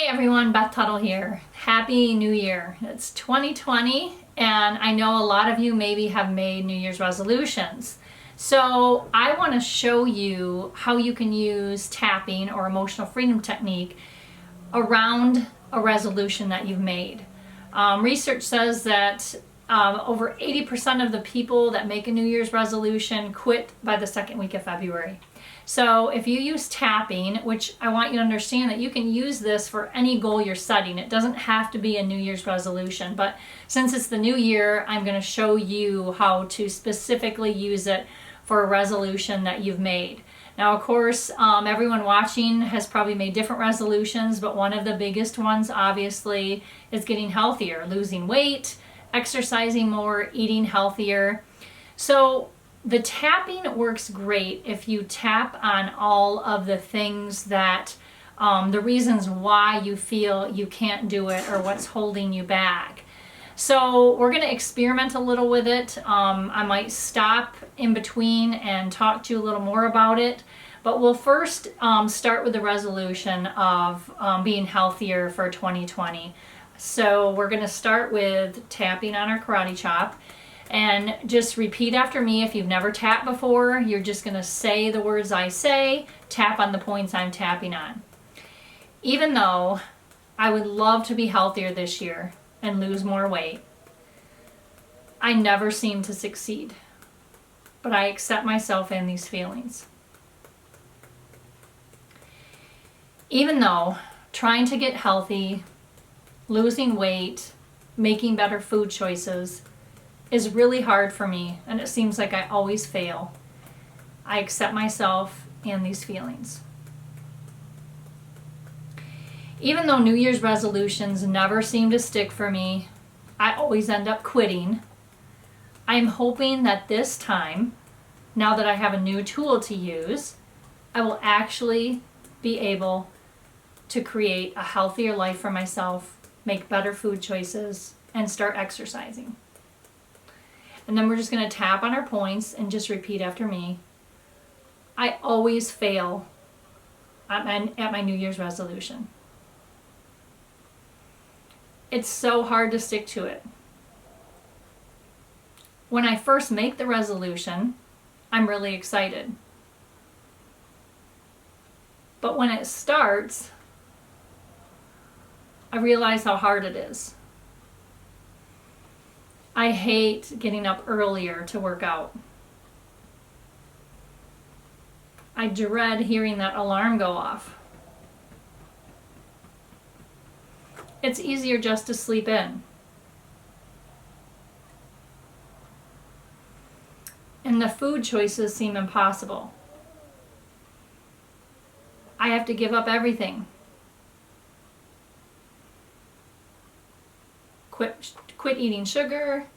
everyone, Beth Tuttle here. Happy New Year. It's 2020 and I know a lot of you maybe have made New Year's resolutions. So I want to show you how you can use tapping or emotional freedom technique around a resolution that you've made. Research says that over 80% of the people that make a New Year's resolution quit by the second week of February. So if you use tapping, which I want you to understand that you can use this for any goal you're setting. It doesn't have to be a New Year's resolution, but since it's the new year, I'm going to show you how to specifically use it for a resolution that you've made. Now, of course, everyone watching has probably made different resolutions, but one of the biggest ones, obviously, is getting healthier, losing weight, exercising more, eating healthier. So the tapping works great if you tap on all of the things that, the reasons why you feel you can't do it or what's holding you back. So we're going to experiment a little with it. I might stop in between and talk to you a little more about it. But we'll first start with the resolution of being healthier for 2020. So we're going to start with tapping on our karate chop. And just repeat after me. If you've never tapped before, you're just going to say the words I say, tap on the points I'm tapping on. Even though I would love to be healthier this year and lose more weight, I never seem to succeed. But I accept myself and these feelings. Even though trying to get healthy, losing weight, making better food choices is really hard for me, and it seems like I always fail, I accept myself and these feelings. Even though New Year's resolutions never seem to stick for me, I always end up quitting. I'm hoping that this time, now that I have a new tool to use, I will actually be able to create a healthier life for myself, make better food choices, and start exercising. And then we're just going to tap on our points and just repeat after me. I always fail at my New Year's resolution. It's so hard to stick to it. When I first make the resolution, I'm really excited. But when it starts, I realize how hard it is. I hate getting up earlier to work out. I dread hearing that alarm go off. It's easier just to sleep in. And the food choices seem impossible. I have to give up everything. Quit eating sugar,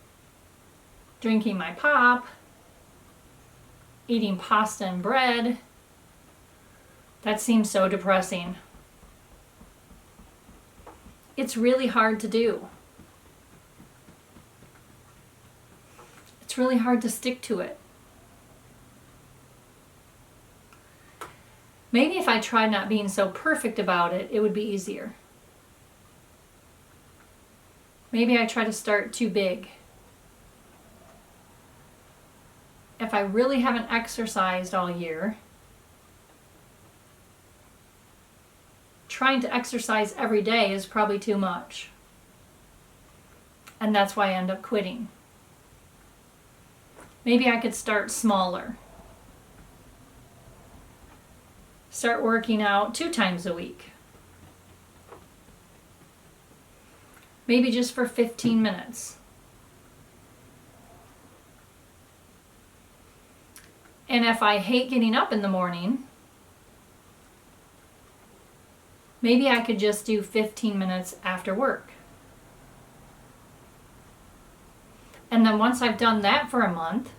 drinking my pop, eating pasta and bread. That seems so depressing. It's really hard to do. It's really hard to stick to it. Maybe if I tried not being so perfect about it, it would be easier. Maybe I try to start too big. If I really haven't exercised all year, trying to exercise every day is probably too much. And that's why I end up quitting. Maybe I could start smaller. Start working out 2 times a week. Maybe just for 15 minutes. And if I hate getting up in the morning, maybe I could just do 15 minutes after work. And then once I've done that for a month,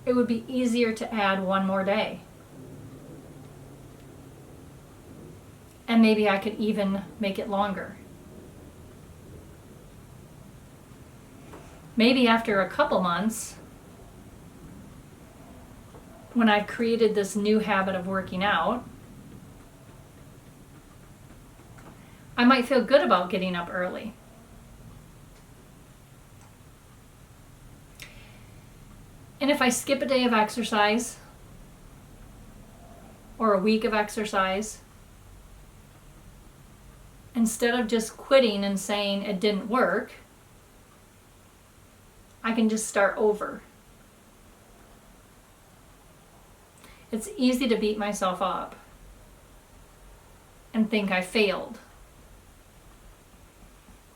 it would be easier to add one more day. And maybe I could even make it longer. Maybe after a couple months, when I've created this new habit of working out, I might feel good about getting up early. And if I skip a day of exercise or a week of exercise, instead of just quitting and saying it didn't work, I can just start over. It's easy to beat myself up and think I failed.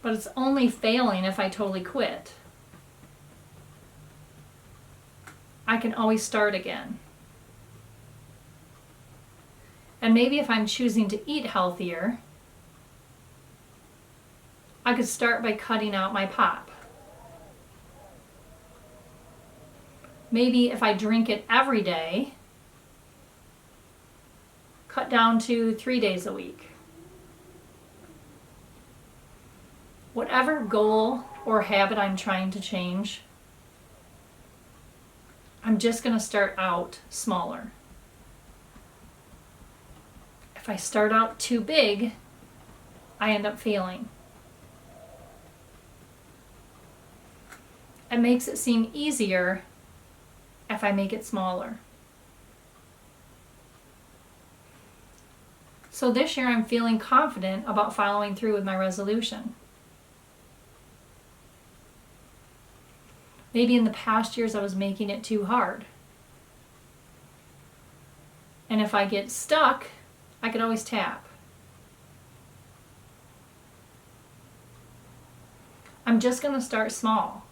But it's only failing if I totally quit. I can always start again. And maybe if I'm choosing to eat healthier, I could start by cutting out my pop. Maybe if I drink it every day, cut down to 3 days a week. Whatever goal or habit I'm trying to change, I'm just going to start out smaller. If I start out too big, I end up failing. It makes it seem easier if I make it smaller. So this year I'm feeling confident about following through with my resolution. Maybe in the past years I was making it too hard. And if I get stuck, I could always tap. I'm just going to start small.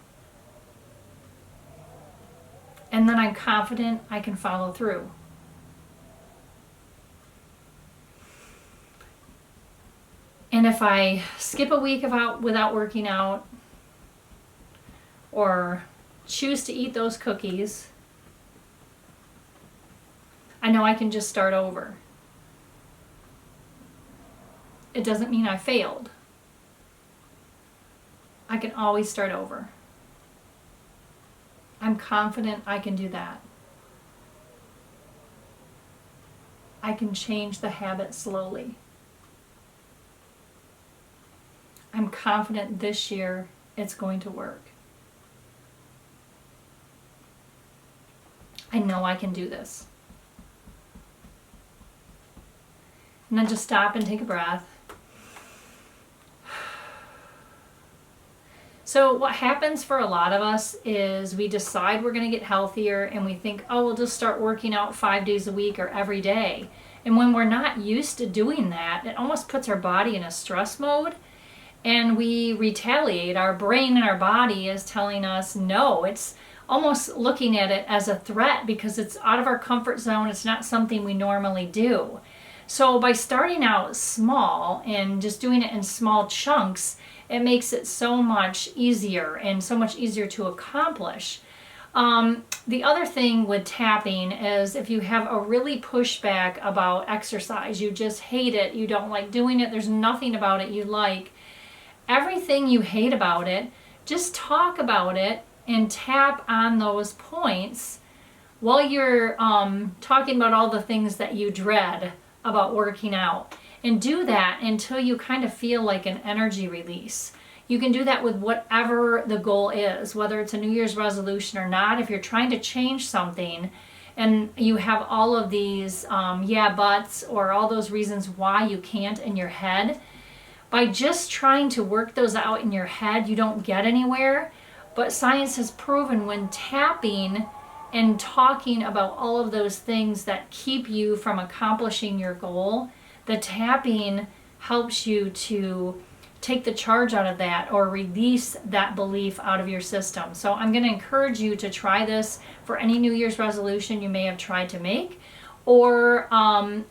And then I'm confident I can follow through. And if I skip a week without working out, or choose to eat those cookies, I know I can just start over. It doesn't mean I failed. I can always start over. I'm confident I can do that. I can change the habit slowly. I'm confident this year it's going to work. I know I can do this. And then just stop and take a breath. So what happens for a lot of us is we decide we're going to get healthier and we think, oh, we'll just start working out 5 days a week or every day. And when we're not used to doing that, it almost puts our body in a stress mode and we retaliate. Our brain and our body is telling us no. It's almost looking at it as a threat because it's out of our comfort zone. It's not something we normally do. So by starting out small and just doing it in small chunks, it makes it so much easier and so much easier to accomplish. The other thing with tapping is if you have a really pushback about exercise, you just hate it, you don't like doing it, there's nothing about it you like, everything you hate about it, just talk about it and tap on those points while you're talking about all the things that you dread about working out. And do that until you kind of feel like an energy release. You can do that with whatever the goal is, whether it's a New Year's resolution or not. If you're trying to change something and you have all of these yeah buts or all those reasons why you can't in your head, by just trying to work those out in your head, you don't get anywhere. But science has proven when tapping and talking about all of those things that keep you from accomplishing your goal, the tapping helps you to take the charge out of that or release that belief out of your system. So I'm going to encourage you to try this for any New Year's resolution you may have tried to make or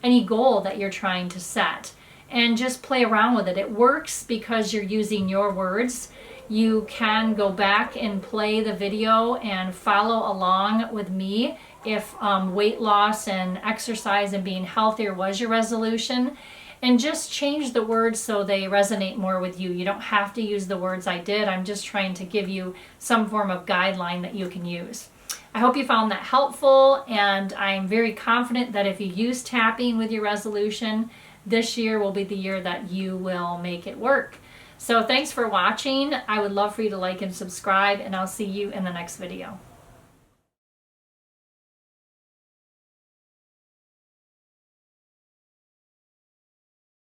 any goal that you're trying to set. And just play around with it. It works because you're using your words. You can go back and play the video and follow along with me if weight loss and exercise and being healthier was your resolution. And just change the words so they resonate more with you. You don't have to use the words I did. I'm just trying to give you some form of guideline that you can use. I hope you found that helpful, and I'm very confident that if you use tapping with your resolution, this year will be the year that you will make it work. So thanks for watching. I would love for you to like and subscribe, and I'll see you in the next video.